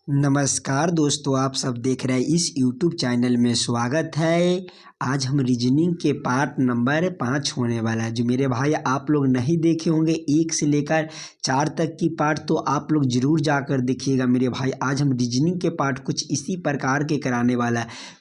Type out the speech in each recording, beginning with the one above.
नमस्कार दोस्तों, आप सब देख रहे हैं इस YouTube चैनल में स्वागत है। आज हम रीजनिंग के पार्ट नंबर 5 होने वाला है। जो मेरे भाई आप लोग नहीं देखे होंगे 1 से लेकर 4 तक की पार्ट, तो आप लोग ज़रूर जाकर देखिएगा मेरे भाई। आज हम रीजनिंग के पार्ट कुछ इसी प्रकार के कराने वाला है।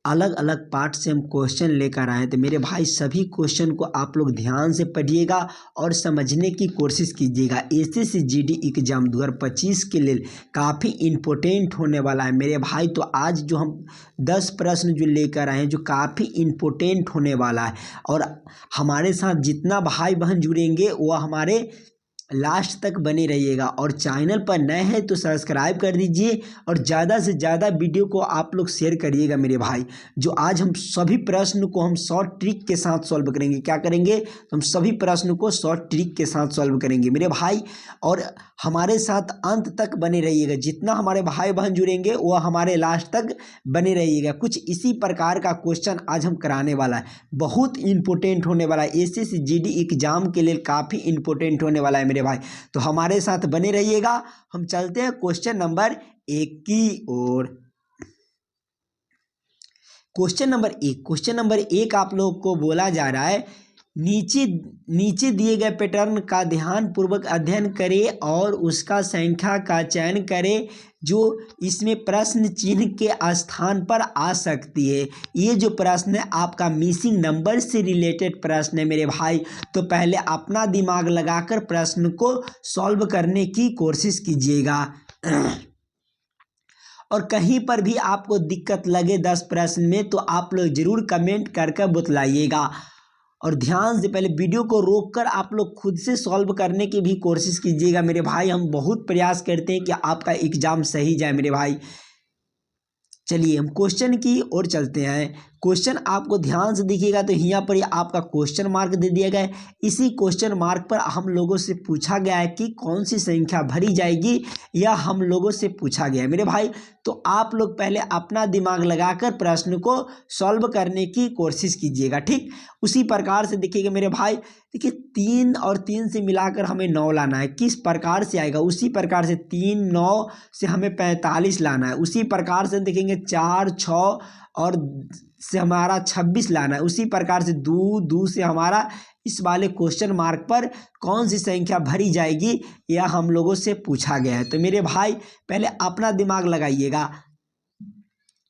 अलग अलग पार्ट से हम क्वेश्चन लेकर आए, तो मेरे भाई सभी क्वेश्चन को आप लोग ध्यान से पढ़िएगा और समझने की कोशिश कीजिएगा। एसएससी जीडी एग्जाम 2025 के लिए काफ़ी इम्पोर्टेंट होने वाला है मेरे भाई। तो आज जो हम 10 प्रश्न जो लेकर आए हैं, जो काफ़ी इम्पोर्टेंट होने वाला है, और हमारे साथ जितना भाई बहन जुड़ेंगे वह हमारे लास्ट तक बने रहिएगा। और चैनल पर नए हैं तो सब्सक्राइब कर दीजिए और ज़्यादा से ज़्यादा वीडियो को आप लोग शेयर करिएगा मेरे भाई। जो आज हम सभी प्रश्न को हम शॉर्ट ट्रिक के साथ सॉल्व करेंगे। क्या करेंगे? हम सभी प्रश्न को शॉर्ट ट्रिक के साथ सॉल्व करेंगे मेरे भाई, और हमारे साथ अंत तक बने रहिएगा। जितना हमारे भाई बहन जुड़ेंगे वह हमारे लास्ट तक बने रहिएगा। कुछ इसी प्रकार का क्वेश्चन आज हम कराने वाला है, बहुत इंपॉर्टेंट होने वाला है। एसएससी जीडी एग्जाम के लिए काफ़ी इंपॉर्टेंट होने वाला है मेरे भाई, तो हमारे साथ बने रहिएगा। हम चलते हैं क्वेश्चन नंबर 1 की ओर। क्वेश्चन नंबर 1 आप लोग को बोला जा रहा है, नीचे दिए गए पैटर्न का ध्यान पूर्वक अध्ययन करें और उसका संख्या का चयन करें जो इसमें प्रश्न चिन्ह के स्थान पर आ सकती है। ये जो प्रश्न है आपका मिसिंग नंबर से रिलेटेड प्रश्न है मेरे भाई। तो पहले अपना दिमाग लगाकर प्रश्न को सॉल्व करने की कोशिश कीजिएगा। और कहीं पर भी आपको दिक्कत लगे 10 प्रश्न में तो आप लोग जरूर कमेंट करके बतलाइएगा। और ध्यान से पहले वीडियो को रोककर आप लोग खुद से सॉल्व करने की भी कोशिश कीजिएगा मेरे भाई। हम बहुत प्रयास करते हैं कि आपका एग्जाम सही जाए मेरे भाई। चलिए हम क्वेश्चन की ओर चलते हैं। क्वेश्चन आपको ध्यान से देखिएगा तो यहाँ पर आपका क्वेश्चन मार्क दे दिया गया है। इसी क्वेश्चन मार्क पर हम लोगों से पूछा गया है कि कौन सी संख्या भरी जाएगी, या हम लोगों से पूछा गया है मेरे भाई। तो आप लोग पहले अपना दिमाग लगाकर प्रश्न को सॉल्व करने की कोशिश कीजिएगा, ठीक। उसी प्रकार से देखिएगा मेरे भाई। देखिए 3 और 3 से मिलाकर हमें 9 लाना है। किस प्रकार से आएगा? उसी प्रकार से 3 9 से हमें 45 लाना है। उसी प्रकार से देखेंगे 4 6 और से हमारा 26 लाना है। उसी प्रकार से 2 2 से हमारा इस वाले क्वेश्चन मार्क पर कौन सी संख्या भरी जाएगी, यह हम लोगों से पूछा गया है। तो मेरे भाई पहले अपना दिमाग लगाइएगा।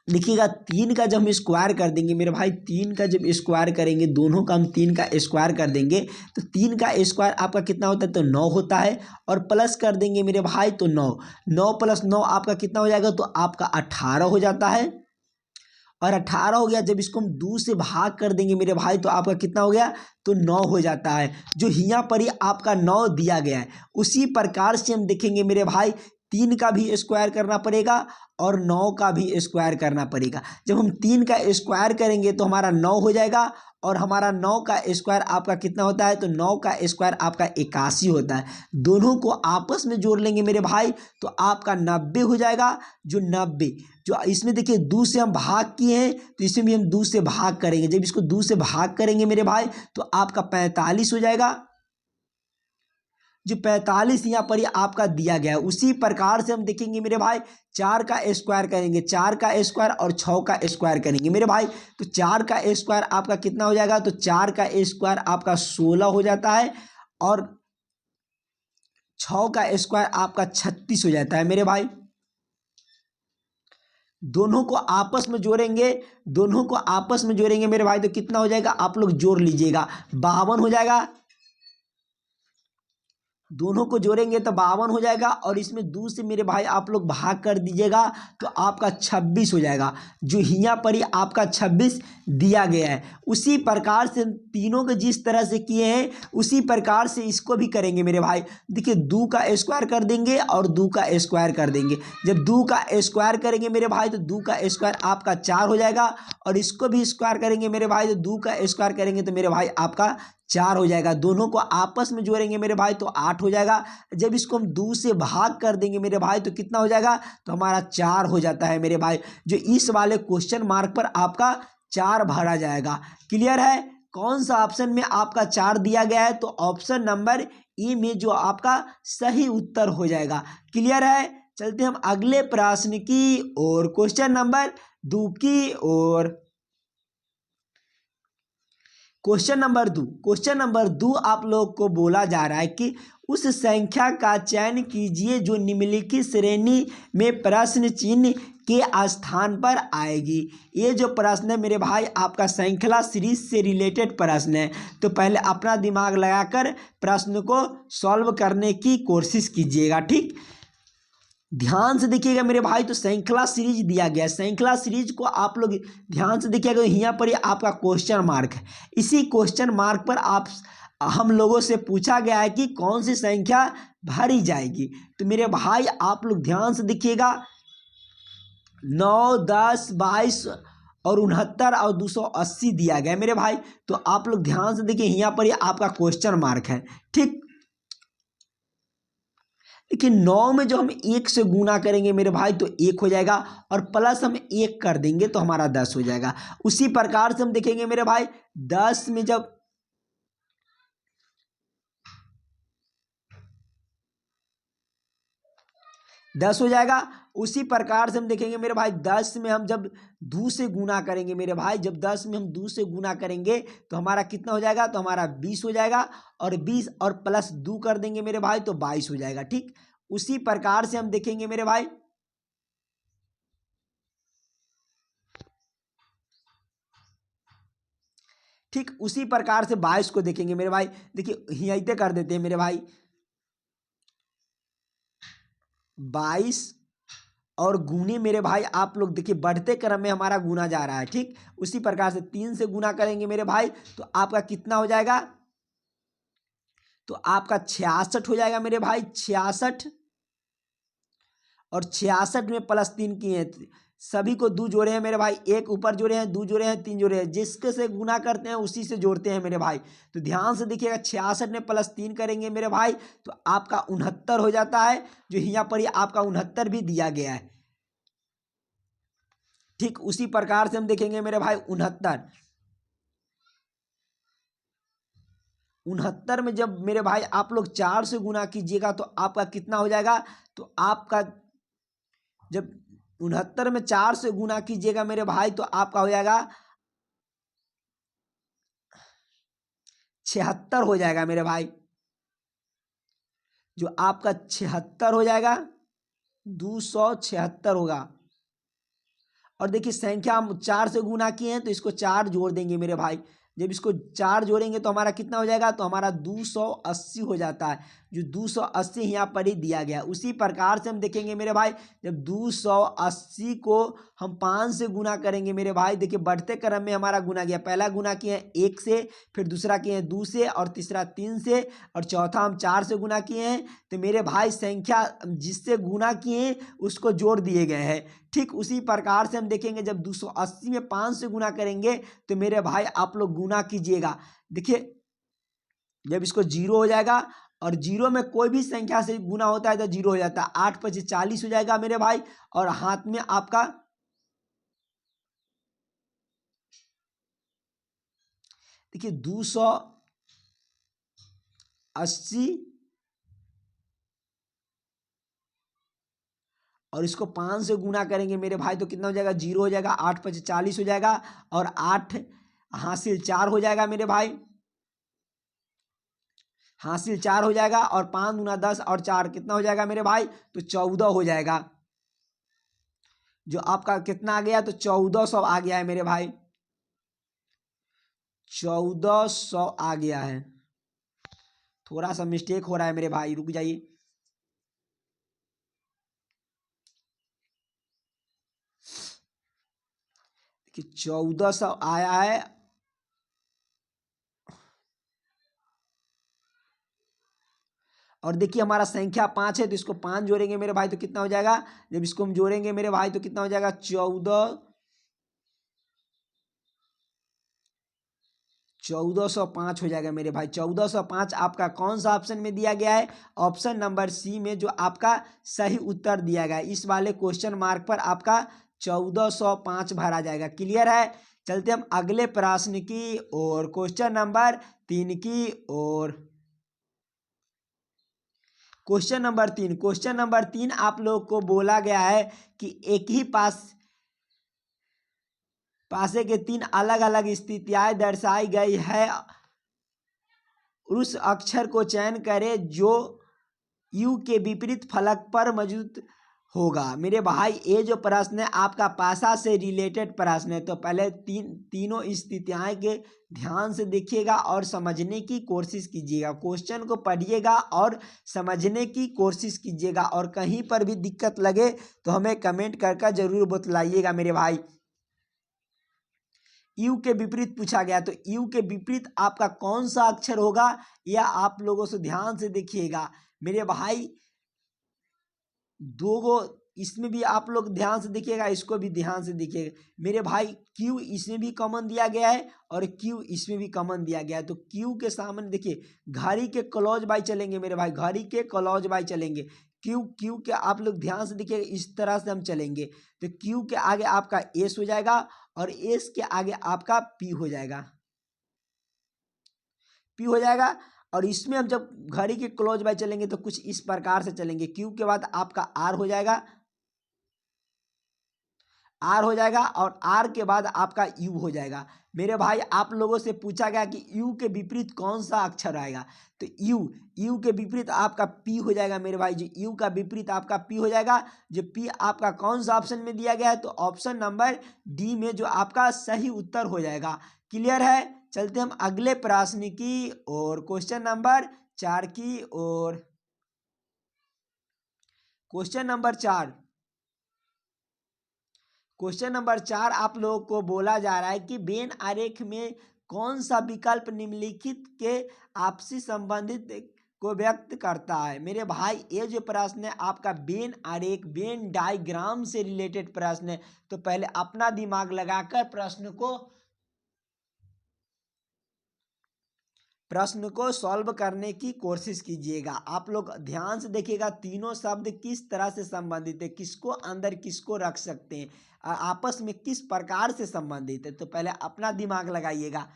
देखिएगा 3 का जब हम स्क्वायर कर देंगे मेरे भाई, 3 का जब स्क्वायर करेंगे, दोनों का हम 3 का स्क्वायर कर देंगे तो 3 का स्क्वायर आपका कितना होता है? तो 9 होता है। और प्लस कर देंगे मेरे भाई तो 9 9 + 9 आपका कितना हो जाएगा? तो आपका 18 हो जाता है। और 18 हो गया। जब इसको हम 2 से भाग कर देंगे मेरे भाई तो आपका कितना हो गया? तो 9 हो जाता है। जो यहाँ पर ही आपका 9 दिया गया है, उसी प्रकार से हम देखेंगे मेरे भाई 3 का भी स्क्वायर करना पड़ेगा और 9 का भी स्क्वायर करना पड़ेगा। जब हम 3 का स्क्वायर करेंगे तो हमारा 9 हो जाएगा, और हमारा 9 का स्क्वायर आपका कितना होता है? तो 9 का स्क्वायर आपका 81 होता है। दोनों को आपस में जोड़ लेंगे मेरे भाई तो आपका 90 हो जाएगा। जो 90 जो इसमें देखिए 2 से हम भाग किए हैं तो इसमें भी हम 2 से भाग करेंगे। जब इसको 2 से भाग करेंगे मेरे भाई तो आपका 45 हो जाएगा। जो 45 यहाँ पर ही आपका दिया गया है। उसी प्रकार से हम देखेंगे मेरे भाई 4 का स्क्वायर करेंगे, 4 का स्क्वायर और 6 का स्क्वायर करेंगे मेरे भाई। तो 4 का स्क्वायर आपका कितना हो जाएगा? तो 4 का स्क्वायर आपका 16 हो जाता है, और 6 का स्क्वायर आपका 36 हो जाता है मेरे भाई। दोनों को आपस में जोड़ेंगे मेरे भाई तो कितना हो जाएगा? आप लोग जोड़ लीजिएगा, 52 हो जाएगा। दोनों को जोड़ेंगे तो 52 हो जाएगा, और इसमें 2 से मेरे भाई आप लोग भाग कर दीजिएगा तो आपका 26 हो जाएगा। जो यहाँ पर ही आपका 26 दिया गया है। उसी प्रकार से तीनों के जिस तरह से किए हैं उसी प्रकार से इसको भी करेंगे मेरे भाई। देखिए 2 का स्क्वायर कर देंगे और 2 का स्क्वायर कर देंगे। जब 2 का स्क्वायर करेंगे मेरे भाई तो 2 का स्क्वायर आपका 4 हो जाएगा, और इसको भी स्क्वायर करेंगे मेरे भाई तो 2 का स्क्वायर करेंगे तो मेरे भाई आपका 4 हो जाएगा। दोनों को आपस में जोड़ेंगे मेरे भाई तो 8 हो जाएगा। जब इसको हम 2 से भाग कर देंगे मेरे भाई तो कितना हो जाएगा? तो हमारा 4 हो जाता है मेरे भाई। जो इस वाले क्वेश्चन मार्क पर आपका 4 भरा जाएगा। क्लियर है? कौन सा ऑप्शन में आपका 4 दिया गया है? तो ऑप्शन नंबर ए में जो आपका सही उत्तर हो जाएगा। क्लियर है? चलते हम अगले प्रश्न की और क्वेश्चन नंबर 2 की ओर। क्वेश्चन नंबर 2 आप लोग को बोला जा रहा है कि उस संख्या का चयन कीजिए जो निम्नलिखित श्रेणी में प्रश्न चिन्ह के स्थान पर आएगी। ये जो प्रश्न है मेरे भाई आपका श्रृंखला सीरीज से रिलेटेड प्रश्न है, तो पहले अपना दिमाग लगाकर प्रश्न को सॉल्व करने की कोशिश कीजिएगा। ठीक, ध्यान से देखिएगा मेरे भाई, तो श्रृंखला सीरीज दिया गया है। श्रृंखला सीरीज को आप लोग ध्यान से देखिएगा, यहाँ पर ये आपका क्वेश्चन मार्क है। इसी क्वेश्चन मार्क पर हम लोगों से पूछा गया है कि कौन सी संख्या भरी जाएगी। तो मेरे भाई आप लोग ध्यान से देखिएगा, 9, 10, 22 और 69 और 280 दिया गया है मेरे भाई। तो आप लोग ध्यान से देखिए, यहाँ पर ये आपका क्वेश्चन मार्क है। ठीक, लेकिन 9 में जो हम 1 से गुना करेंगे मेरे भाई तो 1 हो जाएगा, और प्लस हम 1 कर देंगे तो हमारा 10 हो जाएगा। उसी प्रकार से हम देखेंगे मेरे भाई 10 में जब 10 हो जाएगा। उसी प्रकार से हम देखेंगे मेरे भाई 10 में हम जब 2 से गुना करेंगे मेरे भाई, जब 10 में हम 2 से गुना करेंगे तो हमारा कितना हो जाएगा, तो हमारा 20 हो जाएगा, और 20 और प्लस 2 कर देंगे मेरे भाई तो 22 हो जाएगा। ठीक, उसी प्रकार से हम देखेंगे मेरे भाई ठीक, उसी प्रकार से 22 को देखेंगे मेरे भाई। देखिए यहीं कर देते हैं मेरे भाई, 22 और गुने मेरे भाई आप लोग देखिए बढ़ते क्रम में हमारा गुना जा रहा है। ठीक, उसी प्रकार से 3 से गुना करेंगे मेरे भाई तो आपका कितना हो जाएगा, तो आपका 66 हो जाएगा मेरे भाई, 66। और 66 में +3 किए हैं, सभी को 2 जोड़े हैं मेरे भाई, 1 ऊपर जोड़े हैं, 2 जोड़े हैं, 3 जोड़े हैं, जिसके से गुना करते हैं उसी से जोड़ते हैं मेरे भाई। तो ध्यान से देखिएगा, 66 में +3 करेंगे मेरे भाई तो आपका 69 हो जाता है, जो यहाँ पर आपका 69 भी दिया गया है। ठीक, उसी प्रकार से हम देखेंगे मेरे भाई 69 में जब मेरे भाई आप लोग 4 से गुना कीजिएगा तो आपका कितना हो जाएगा, तो आपका जब 69 में 4 से गुना कीजिएगा मेरे भाई तो आपका हो जाएगा 76 हो जाएगा मेरे भाई, जो आपका 76 हो जाएगा, 276 होगा। और देखिए संख्या हम 4 से गुना किए हैं तो इसको 4 जोड़ देंगे मेरे भाई, जब इसको 4 जोड़ेंगे तो हमारा कितना हो जाएगा, तो हमारा 280 हो जाता है, जो 280 यहाँ पर ही दिया गया। उसी प्रकार से हम देखेंगे मेरे भाई, जब 280 को हम 5 से गुना करेंगे मेरे भाई, देखिए बढ़ते क्रम में हमारा गुना गया, पहला गुना किए हैं 1 से, फिर दूसरा किए हैं 2 से, और तीसरा 3 से, और चौथा हम 4 से गुना किए हैं। तो मेरे भाई संख्या जिससे गुना किए हैं उसको जोड़ दिए गए हैं। ठीक, उसी प्रकार से हम देखेंगे जब 280 में 5 से गुना करेंगे तो मेरे भाई आप लोग गुना कीजिएगा। देखिए जब इसको 0 हो जाएगा, और 0 में कोई भी संख्या से गुना होता है तो 0 हो जाता है, 8 × 5 = 40 हो जाएगा मेरे भाई। और हाथ में आपका देखिए 280 और इसको 5 से गुना करेंगे मेरे भाई तो कितना हो जाएगा, 0 हो जाएगा, 8 × 5 = 40 हो जाएगा, और 8 हासिल 4 हो जाएगा मेरे भाई, हासिल 4 हो जाएगा, और 5 × 10 और 4 कितना हो जाएगा मेरे भाई, तो 14 हो जाएगा, जो आपका कितना आ गया, तो 1400 आ गया है मेरे भाई, 1400 आ गया है। थोड़ा सा मिस्टेक हो रहा है मेरे भाई, रुक जाइए। कि 1400 आया है, और देखिए हमारा संख्या 5 है तो इसको 5 जोड़ेंगे मेरे भाई तो कितना हो जाएगा, जब इसको हम जोड़ेंगे मेरे भाई तो कितना हो जाएगा, 1405 हो जाएगा मेरे भाई। 1405 आपका कौन सा ऑप्शन में दिया गया है, ऑप्शन नंबर सी में, जो आपका सही उत्तर दिया गया है। इस वाले क्वेश्चन मार्क पर आपका 1405 भरा जाएगा। क्लियर है, चलते हम अगले प्रश्न की और, क्वेश्चन नंबर 3 की ओर। क्वेश्चन नंबर 3 आप लोग को बोला गया है कि एक ही पासे के 3 अलग अलग स्थितियां दर्शाई गई है, उस अक्षर को चयन करें जो यू के विपरीत फलक पर मौजूद होगा। मेरे भाई ये जो प्रश्न है आपका पासा से रिलेटेड प्रश्न है, तो पहले तीनों स्थितियां के ध्यान से देखिएगा और समझने की कोशिश कीजिएगा। क्वेश्चन को पढ़िएगा और समझने की कोशिश कीजिएगा, और कहीं पर भी दिक्कत लगे तो हमें कमेंट करके जरूर बतलाइएगा मेरे भाई। यू के विपरीत पूछा गया, तो यू के विपरीत आपका कौन सा अक्षर होगा यह आप लोगों से ध्यान से देखिएगा मेरे भाई। दो गो इसमें भी आप लोग ध्यान से देखिएगा, इसको भी ध्यान से देखिएगा मेरे भाई। क्यू इसमें भी कॉमन दिया गया है और क्यू इसमें भी कॉमन दिया गया है, तो क्यू के सामने देखिए घड़ी के क्लॉज बाय चलेंगे मेरे भाई, घड़ी के क्लॉज बाय चलेंगे। क्यू के आप लोग ध्यान से देखिएगा, इस तरह से हम चलेंगे तो क्यू के आगे आपका एस हो जाएगा और एस के आगे आपका पी हो जाएगा, पी हो जाएगा। और इसमें हम जब घड़ी के क्लोज बाय चलेंगे तो कुछ इस प्रकार से चलेंगे। क्यू के बाद आपका आर हो जाएगा, आर हो जाएगा, और आर के बाद आपका यू हो जाएगा। मेरे भाई आप लोगों से पूछा गया कि यू के विपरीत कौन सा अक्षर आएगा, तो यू के विपरीत आपका पी हो जाएगा मेरे भाई। जो यू का विपरीत आपका पी हो जाएगा, जो पी आपका कौन सा ऑप्शन में दिया गया है, तो ऑप्शन नंबर डी में जो आपका सही उत्तर हो जाएगा। क्लियर है? चलते हम अगले प्रश्न की और क्वेश्चन नंबर 4 की ओर। क्वेश्चन नंबर 4 आप लोगों को बोला जा रहा है कि वेन आरेख में कौन सा विकल्प निम्नलिखित के आपसी संबंधित को व्यक्त करता है। मेरे भाई ये जो प्रश्न है आपका वेन आरेख, वेन डायग्राम से रिलेटेड प्रश्न है, तो पहले अपना दिमाग लगाकर प्रश्न को सॉल्व करने की कोशिश कीजिएगा। आप लोग ध्यान से देखिएगा तीनों शब्द किस तरह से संबंधित है, किसको अंदर किसको रख सकते हैं, आपस में किस प्रकार से संबंधित है, तो पहले अपना दिमाग लगाइएगा।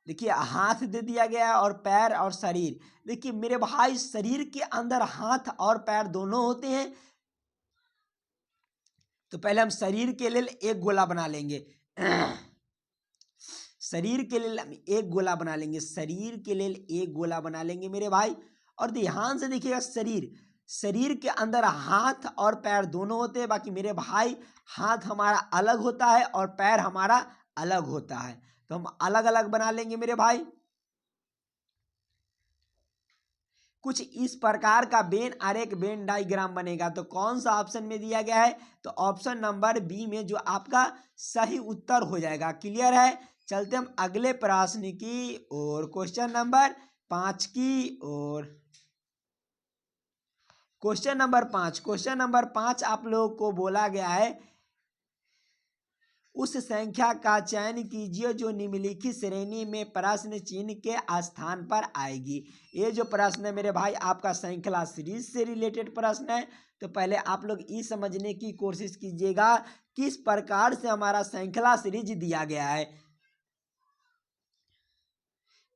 देखिए हाथ दे दिया गया है और पैर और शरीर। देखिए मेरे भाई शरीर के अंदर हाथ और पैर दोनों होते हैं, तो पहले हम शरीर के लिए एक गोला बना लेंगे। शरीर के लिए हम एक गोला बना लेंगे, शरीर के लिए एक गोला बना लेंगे मेरे भाई। और ध्यान से देखिएगा शरीर के अंदर हाथ और पैर दोनों होते हैं, बाकी मेरे भाई हाथ हमारा अलग होता है और पैर हमारा अलग होता है, तो हम अलग अलग बना लेंगे मेरे भाई। कुछ इस प्रकार का वेन आरेख, वेन डायग्राम बनेगा, तो कौन सा ऑप्शन में दिया गया है, तो ऑप्शन नंबर बी में जो आपका सही उत्तर हो जाएगा। क्लियर है? चलते हम अगले प्रश्न की और क्वेश्चन नंबर 5 की ओर। क्वेश्चन नंबर 5 आप लोगों को बोला गया है उस संख्या का चयन कीजिए जो निम्नलिखित श्रेणी में प्रश्न चिन्ह के स्थान पर आएगी। ये जो प्रश्न है मेरे भाई आपका श्रृंखला सीरीज से रिलेटेड प्रश्न है, तो पहले आप लोग ये समझने की कोशिश कीजिएगा किस प्रकार से हमारा श्रृंखला सीरीज दिया गया है।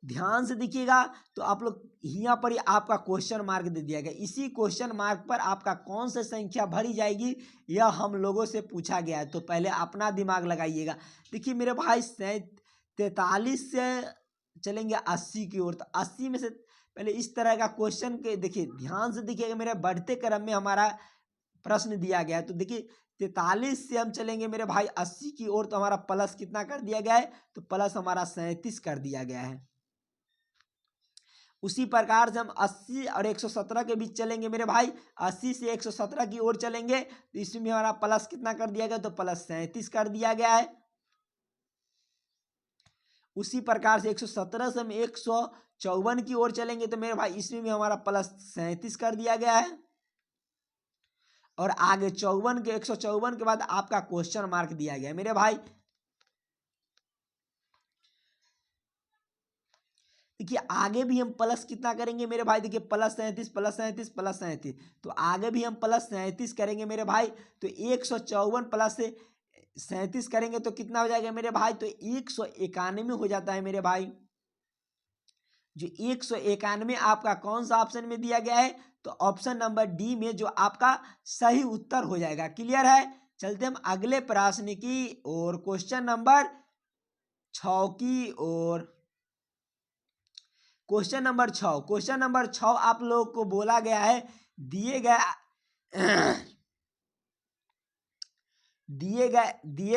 ध्यान से देखिएगा तो आप लोग यहाँ पर ही आपका क्वेश्चन मार्क दे दिया गया, इसी क्वेश्चन मार्क पर आपका कौन सा संख्या भरी जाएगी यह हम लोगों से पूछा गया है, तो पहले अपना दिमाग लगाइएगा। देखिए मेरे भाई 43 से चलेंगे 80 की ओर, तो 80 में से पहले इस तरह का क्वेश्चन के देखिए ध्यान से देखिएगा, मेरे बढ़ते क्रम में हमारा प्रश्न दिया गया है, तो देखिए 43 से हम चलेंगे मेरे भाई 80 की ओर, तो हमारा प्लस कितना कर दिया गया है, तो प्लस हमारा 37 कर दिया गया है। उसी प्रकार से हम 80 और 117 के बीच चलेंगे मेरे भाई, 80 से 117 की ओर चलेंगे, तो इसमें हमारा प्लस कितना कर दिया गया, तो प्लस 37 कर दिया गया है। उसी प्रकार से 117 से हम 154 की ओर चलेंगे, तो मेरे भाई इसमें भी हमारा प्लस 37 कर दिया गया है। और आगे 154 के बाद आपका क्वेश्चन मार्क दिया गया है मेरे भाई। देखिए आगे भी हम प्लस कितना करेंगे मेरे भाई, देखिए प्लस 37 प्लस 37 प्लस 37, तो आगे भी हम प्लस 37 करेंगे मेरे भाई, तो 154 प्लस से 37 करेंगे तो कितना हो जाएगा मेरे भाई, तो 191 हो जाता है मेरे भाई। जो 191 आपका कौन सा ऑप्शन में दिया गया है, तो ऑप्शन नंबर डी में जो आपका सही उत्तर हो जाएगा। क्लियर है। चलते हम अगले प्रश्न की और क्वेश्चन नंबर 6 की ओर। क्वेश्चन नंबर 6 आप लोगों को बोला गया है दिए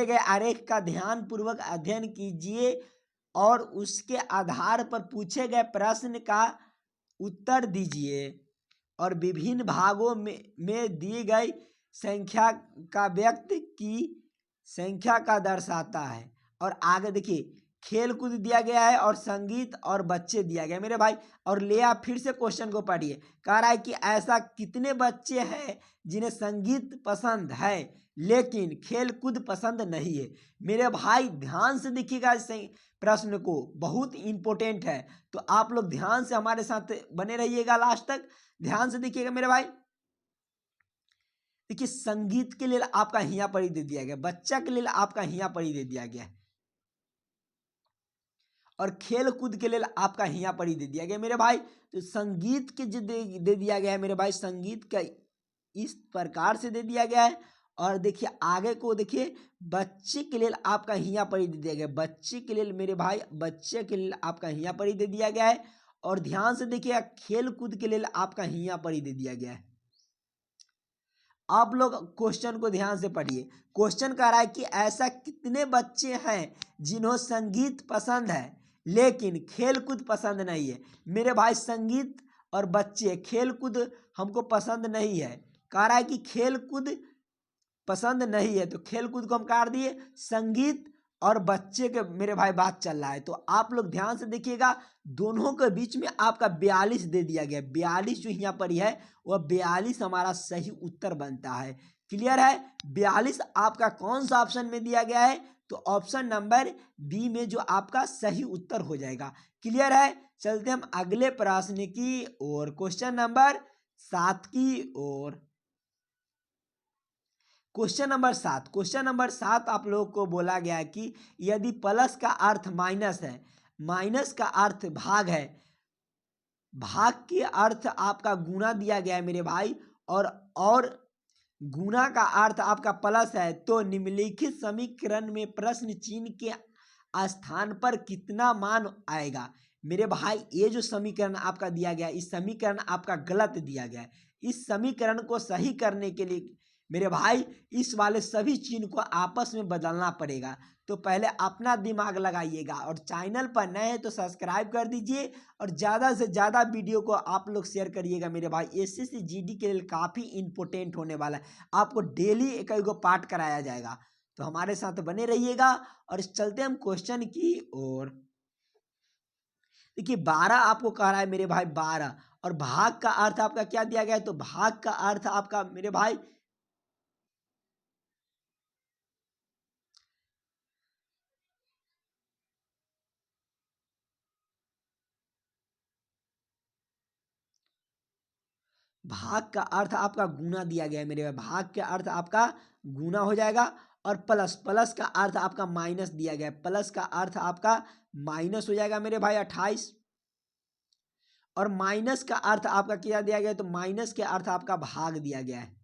गए आरेख का ध्यान पूर्वक अध्ययन कीजिए और उसके आधार पर पूछे गए प्रश्न का उत्तर दीजिए और विभिन्न भागों में दी गई संख्या का व्यक्ति की संख्या का दर्शाता है। और आगे देखिए खेल कूद दिया गया है और संगीत और बच्चे दिया गया मेरे भाई। और ले आप फिर से क्वेश्चन को पढ़िए। कह रहा है कि ऐसा कितने बच्चे हैं जिन्हें संगीत पसंद है लेकिन खेल कूद पसंद नहीं है। मेरे भाई ध्यान से देखिएगा इस प्रश्न को, बहुत इंपॉर्टेंट है, तो आप लोग ध्यान से हमारे साथ बने रहिएगा लास्ट तक। ध्यान से देखिएगा मेरे भाई। देखिए संगीत के लिए आपका हिया परी दे दिया गया, बच्चा के लिए आपका हिया परी दे दिया गया और खेल कूद के लिए आपका हिया परी दे दिया गया मेरे भाई। तो संगीत के जो दे दिया गया है मेरे भाई, संगीत का इस प्रकार से दे दिया गया है। और देखिए आगे को देखिए बच्चे के लिए आपका हिया परी दे दिया गया, बच्चे के लिए मेरे भाई, बच्चे के लिए आपका हिया परी दे दिया गया है। और ध्यान से देखिए खेल कूद के लिए आपका हिया परी दे दिया गया है। आप लोग क्वेश्चन को ध्यान से पढ़िए। क्वेश्चन कह रहा है कि ऐसा कितने बच्चे हैं जिन्हें संगीत पसंद है लेकिन खेल कूद पसंद नहीं है। मेरे भाई संगीत और बच्चे, खेल कूद हमको पसंद नहीं है। कह रहा है कि खेल कूद पसंद नहीं है, तो खेल कूद को हम काट दिए, संगीत और बच्चे के मेरे भाई बात चल रहा है। तो आप लोग ध्यान से देखिएगा, दोनों के बीच में आपका 42 दे दिया गया। 42 जो यहाँ पर है वह 42 हमारा सही उत्तर बनता है। क्लियर है। 42 आपका कौन सा ऑप्शन में दिया गया है, तो ऑप्शन नंबर बी में जो आपका सही उत्तर हो जाएगा। क्लियर है। चलते हम अगले प्रश्न की ओर, क्वेश्चन नंबर 7 की ओर। क्वेश्चन नंबर 7 आप लोगों को बोला गया है कि यदि प्लस का अर्थ माइनस है, माइनस का अर्थ भाग है, भाग के अर्थ आपका गुना दिया गया है मेरे भाई, और गुना का अर्थ आपका प्लस है, तो निम्नलिखित समीकरण में प्रश्न चिन्ह के स्थान पर कितना मान आएगा। मेरे भाई ये जो समीकरण आपका दिया गया है, इस समीकरण आपका गलत दिया गया है। इस समीकरण को सही करने के लिए मेरे भाई इस वाले सभी चिन्ह को आपस में बदलना पड़ेगा। तो पहले अपना दिमाग लगाइएगा और चैनल पर नए हैं तो सब्सक्राइब कर दीजिए और ज़्यादा से ज़्यादा वीडियो को आप लोग शेयर करिएगा मेरे भाई। एसएससी जीडी के लिए काफ़ी इंपॉर्टेंट होने वाला है, आपको डेली एक पार्ट कराया जाएगा, तो हमारे साथ बने रहिएगा। और चलते हम क्वेश्चन की ओर। देखिए 12 आपको कह रहा है मेरे भाई, 12, और भाग का अर्थ आपका क्या दिया गया है, तो भाग का अर्थ आपका मेरे भाई भाग का अर्थ आपका गुना दिया गया है मेरे भाई, भाग के अर्थ आपका गुना हो जाएगा। और प्लस, प्लस का अर्थ आपका माइनस दिया गया है, प्लस का अर्थ आपका माइनस हो जाएगा मेरे भाई 28। और माइनस का अर्थ आपका क्या दिया गया है, तो माइनस के अर्थ आपका भाग दिया गया है।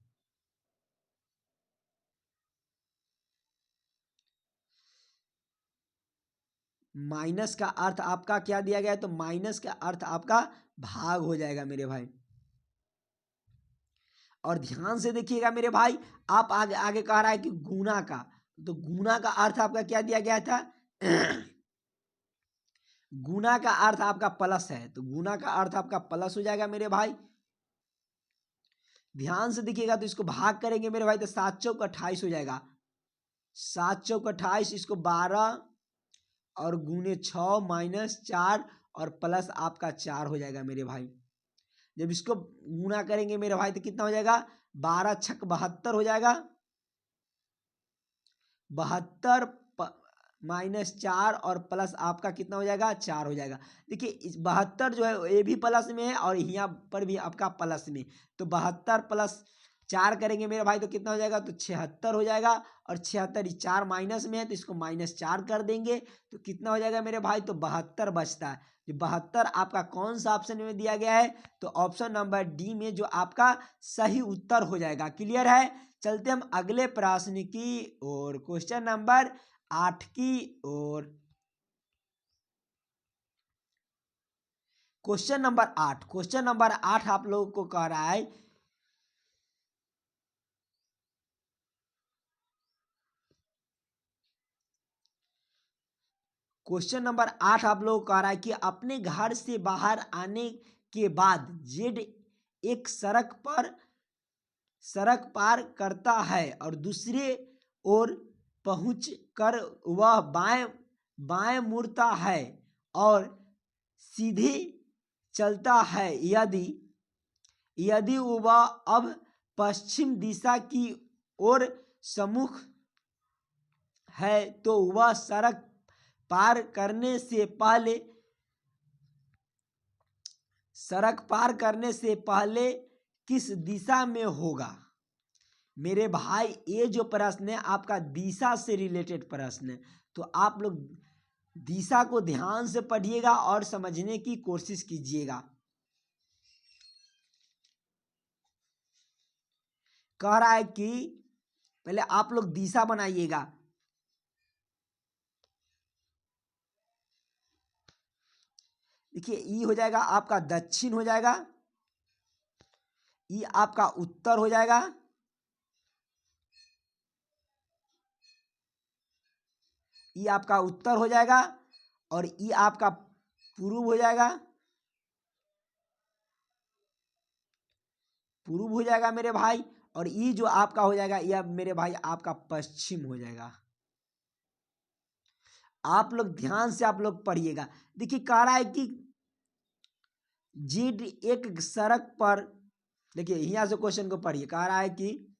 माइनस का अर्थ आपका क्या दिया गया है, तो माइनस का अर्थ आपका भाग हो जाएगा मेरे भाई। और ध्यान से देखिएगा मेरे भाई, आप आगे आगे कह रहा है कि गुना का, तो गुना का अर्थ आपका क्या दिया गया था गुना का अर्थ आपका प्लस है, तो गुना का अर्थ आपका प्लस हो जाएगा मेरे भाई। ध्यान से देखिएगा, तो इसको भाग करेंगे मेरे भाई तो 7 चौक 28 हो जाएगा। 7 चौक 28, इसको 12 और गुने 6 माइनस 4 और प्लस आपका 4 हो जाएगा मेरे भाई। जब इसको गुना करेंगे मेरे भाई तो कितना हो जाएगा, 12 छक 72 हो जाएगा। 72 माइनस 4 और प्लस आपका कितना हो जाएगा, 4 हो जाएगा। देखिए इस 72 जो है ये भी प्लस में है और यहाँ पर भी आपका प्लस में, तो 72 प्लस 4 करेंगे मेरे भाई तो कितना हो जाएगा, तो 76 हो जाएगा। और 76 4 माइनस में है तो इसको -4 कर देंगे तो कितना हो जाएगा मेरे भाई, तो 72 बचता है। जो 72 आपका कौन सा ऑप्शन में दिया गया है, तो ऑप्शन नंबर डी में जो आपका सही उत्तर हो जाएगा। क्लियर है। चलते हम अगले प्रश्न की ओर, क्वेश्चन नंबर 8 की ओर। क्वेश्चन नंबर 8 आप लोगों को कह रहा है क्वेश्चन नंबर 8 आप लोगों को कह रहा है कि अपने घर से बाहर आने के बाद जेड एक सड़क पार करता है और दूसरे ओर पहुंच कर वह बाएं बाएं मुड़ता है और सीधे चलता है। यदि यदि वह अब पश्चिम दिशा की ओर सम्मुख है तो वह सड़क पार करने से पहले किस दिशा में होगा। मेरे भाई ये जो प्रश्न है आपका दिशा से रिलेटेड प्रश्न है, तो आप लोग दिशा को ध्यान से पढ़िएगा और समझने की कोशिश कीजिएगा। कह रहा है कि पहले आप लोग दिशा बनाइएगा। देखिए ई हो जाएगा आपका दक्षिण हो जाएगा, ई आपका उत्तर हो जाएगा, ई आपका उत्तर हो जाएगा और ई आपका पूर्व हो जाएगा, पूर्व हो जाएगा मेरे भाई। और ई जो आपका हो जाएगा यह मेरे भाई आपका पश्चिम हो जाएगा। आप लोग ध्यान से आप लोग पढ़िएगा। देखिए कह रहा है कि जेड एक सड़क पर, देखिए यहाँ से क्वेश्चन को पढ़िए। कह रहा है कि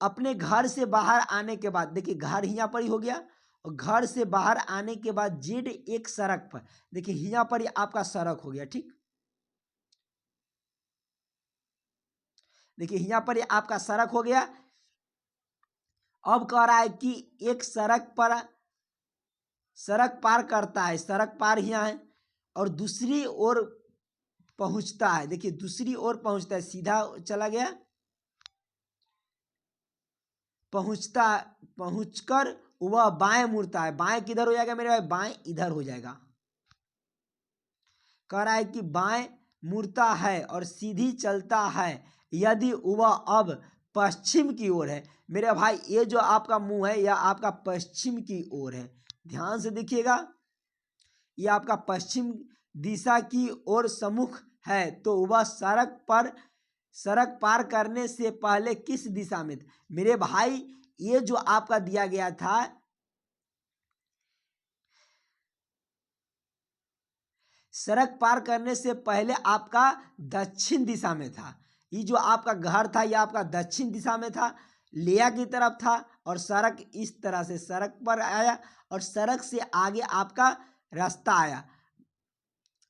अपने घर से बाहर आने के बाद, देखिए घर यहाँ पर ही हो गया और घर से बाहर आने के बाद जेड एक सड़क पर, देखिए यहाँ पर ही आपका सड़क हो गया। ठीक, देखिए यहाँ पर ही आपका सड़क हो गया। अब कह रहा है कि एक सड़क पार करता है, सड़क पार यहाँ है और दूसरी ओर पहुंचता है। देखिए दूसरी ओर पहुंचता है, सीधा चला गया, पहुंचकर वह बाएं मुड़ता है। बाएं किधर हो जाएगा मेरे भाई, बाएं इधर हो जाएगा। कह रहा है कि बाएं मुड़ता है और सीधी चलता है यदि वह अब पश्चिम की ओर है। मेरे भाई ये जो आपका मुंह है यह आपका पश्चिम की ओर है, ध्यान से देखिएगा। यह आपका पश्चिम दिशा की ओर सम्मुख है तो वह सड़क पार करने से पहले किस दिशा में था। मेरे भाई ये जो आपका दिया गया था, सड़क पार करने से पहले आपका दक्षिण दिशा में था। ये जो आपका घर था यह आपका दक्षिण दिशा में था, लिया की तरफ था और सड़क इस तरह से सड़क पर आया और सड़क से आगे आपका रास्ता आया।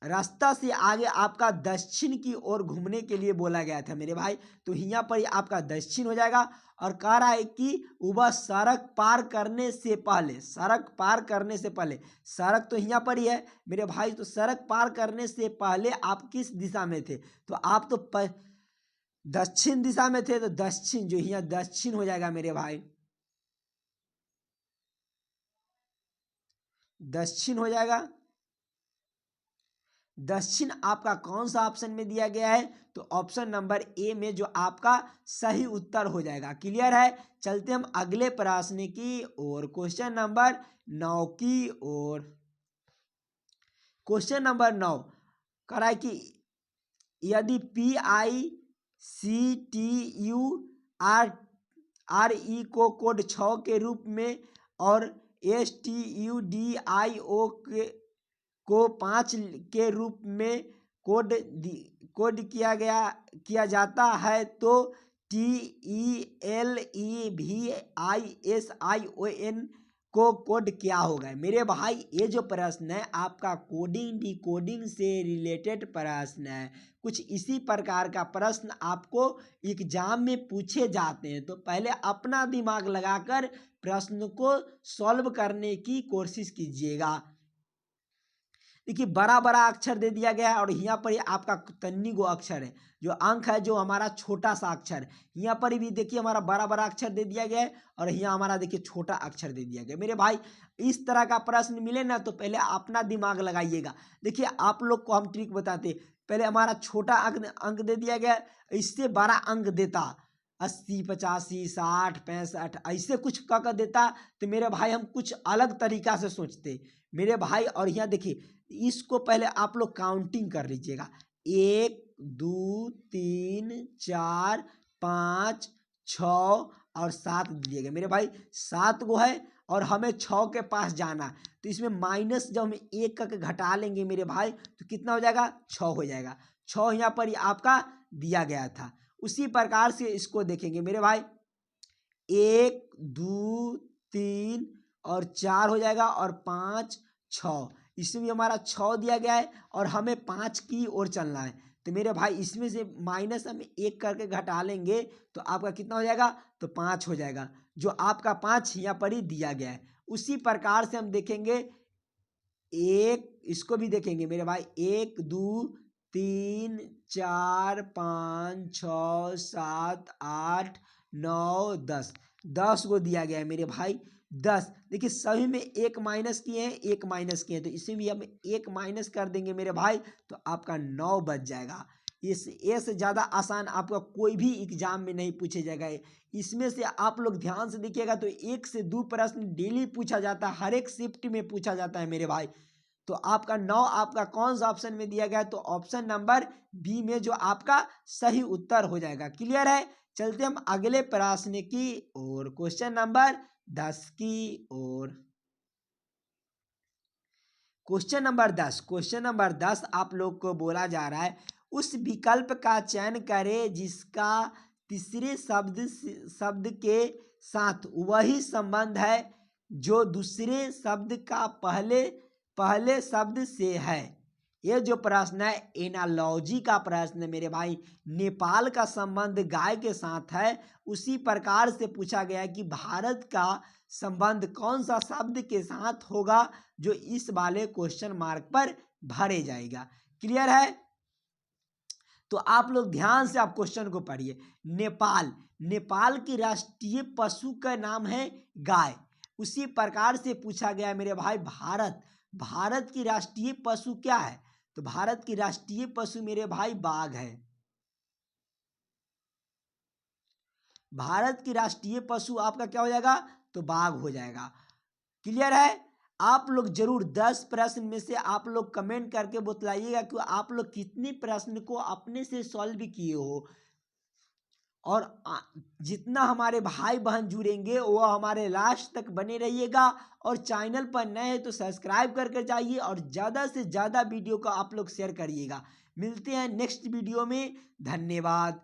रास्ता से आगे आपका दक्षिण की ओर घूमने के लिए बोला गया था मेरे भाई, तो यहाँ पर आपका दक्षिण हो जाएगा। और कह रहा है कि वह सड़क पार करने से पहले, सड़क तो यहाँ पर ही है मेरे भाई, तो सड़क पार करने से पहले आप किस दिशा में थे, तो आप तो दक्षिण दिशा में थे, तो दक्षिण जो यहाँ दक्षिण हो जाएगा मेरे भाई, दक्षिण हो जाएगा। दक्षिण आपका कौन सा ऑप्शन में दिया गया है, तो ऑप्शन नंबर ए में जो आपका सही उत्तर हो जाएगा। क्लियर है। चलते हम अगले प्रश्न की ओर, क्वेश्चन नंबर 9 की ओर। क्वेश्चन नंबर 9 कह रहा है कि यदि PICTURE को कोड 6 के रूप में और STUDIO को 5 के रूप में कोड किया जाता है तो TELEVISION को कोड क्या होगा। मेरे भाई ये जो प्रश्न है आपका कोडिंग डिकोडिंग से रिलेटेड प्रश्न है। कुछ इसी प्रकार का प्रश्न आपको एग्जाम में पूछे जाते हैं, तो पहले अपना दिमाग लगाकर प्रश्न को सॉल्व करने की कोशिश कीजिएगा। देखिए बड़ा बड़ा अक्षर दे दिया गया है और यहाँ पर ही आपका तन्नी गो अक्षर है, जो अंक है जो हमारा छोटा सा अक्षर, यहाँ पर भी देखिए हमारा बड़ा बड़ा अक्षर दे दिया गया है और यहाँ हमारा देखिए छोटा अक्षर दे दिया गया। मेरे भाई इस तरह का प्रश्न मिले ना तो पहले अपना दिमाग लगाइएगा। देखिए आप लोग को हम ट्रिक बताते, पहले हमारा छोटा अंक दे दिया गया, इससे बड़ा अंक देता 80 85 60 65 ऐसे कुछ का देता तो मेरे भाई हम कुछ अलग तरीका से सोचते मेरे भाई। और यहाँ देखिए इसको पहले आप लोग काउंटिंग कर लीजिएगा, 1 2 3 4 5 6 और 7 दिए गए मेरे भाई, 7 गो है और हमें 6 के पास जाना, तो इसमें माइनस जब हम 1 करके घटा लेंगे मेरे भाई तो कितना हो जाएगा, 6 हो जाएगा। 6 यहाँ पर ही आपका दिया गया था। उसी प्रकार से इसको देखेंगे मेरे भाई, 1 2 3 और 4 हो जाएगा और 5 6, इसमें भी हमारा 6 दिया गया है और हमें 5 की ओर चलना है, तो मेरे भाई इसमें से माइनस हम 1 करके घटा लेंगे तो आपका कितना हो जाएगा, तो 5 हो जाएगा, जो आपका 5 यहाँ पर ही दिया गया है। उसी प्रकार से हम देखेंगे इसको भी देखेंगे मेरे भाई, 1 2 3 4 5 6 7 8 9 10, 10 को दिया गया है मेरे भाई 10। देखिए सभी में 1 माइनस किए हैं, 1 माइनस किए हैं, तो इसे भी हम 1 माइनस कर देंगे मेरे भाई तो आपका 9 बच जाएगा। ए से ज़्यादा आसान आपका कोई भी एग्जाम में नहीं पूछे जाएगा। इसमें से आप लोग ध्यान से देखिएगा तो 1 से 2 प्रश्न डेली पूछा जाता है, हर एक शिफ्ट में पूछा जाता है मेरे भाई। तो आपका 9 आपका कौन सा ऑप्शन में दिया गया है, तो ऑप्शन नंबर बी में जो आपका सही उत्तर हो जाएगा। क्लियर है, चलते हम अगले प्रश्न की ओर, क्वेश्चन नंबर 10 की ओर। क्वेश्चन नंबर 10 आप लोग को बोला जा रहा है, उस विकल्प का चयन करें जिसका तीसरे शब्द के साथ वही संबंध है जो दूसरे शब्द का पहले शब्द से है। ये जो प्रश्न है एनालॉजी का प्रश्न है मेरे भाई, नेपाल का संबंध गाय के साथ है, उसी प्रकार से पूछा गया है कि भारत का संबंध कौन सा शब्द के साथ होगा जो इस वाले क्वेश्चन मार्क पर भरे जाएगा। क्लियर है, तो आप लोग ध्यान से आप क्वेश्चन को पढ़िए। नेपाल की राष्ट्रीय पशु का नाम है गाय, उसी प्रकार से पूछा गया है मेरे भाई भारत की राष्ट्रीय पशु क्या है, तो भारत की राष्ट्रीय पशु मेरे भाई बाघ है। भारत की राष्ट्रीय पशु आपका क्या हो जाएगा, तो बाघ हो जाएगा। क्लियर है, आप लोग जरूर 10 प्रश्न में से आप लोग कमेंट करके बतलाइएगा कि आप लोग कितने प्रश्न को अपने से सॉल्व किए हो, और जितना हमारे भाई बहन जुड़ेंगे वो हमारे लास्ट तक बने रहिएगा। और चैनल पर नए हैं तो सब्सक्राइब करके जाइए और ज़्यादा से ज़्यादा वीडियो को आप लोग शेयर करिएगा। मिलते हैं नेक्स्ट वीडियो में, धन्यवाद।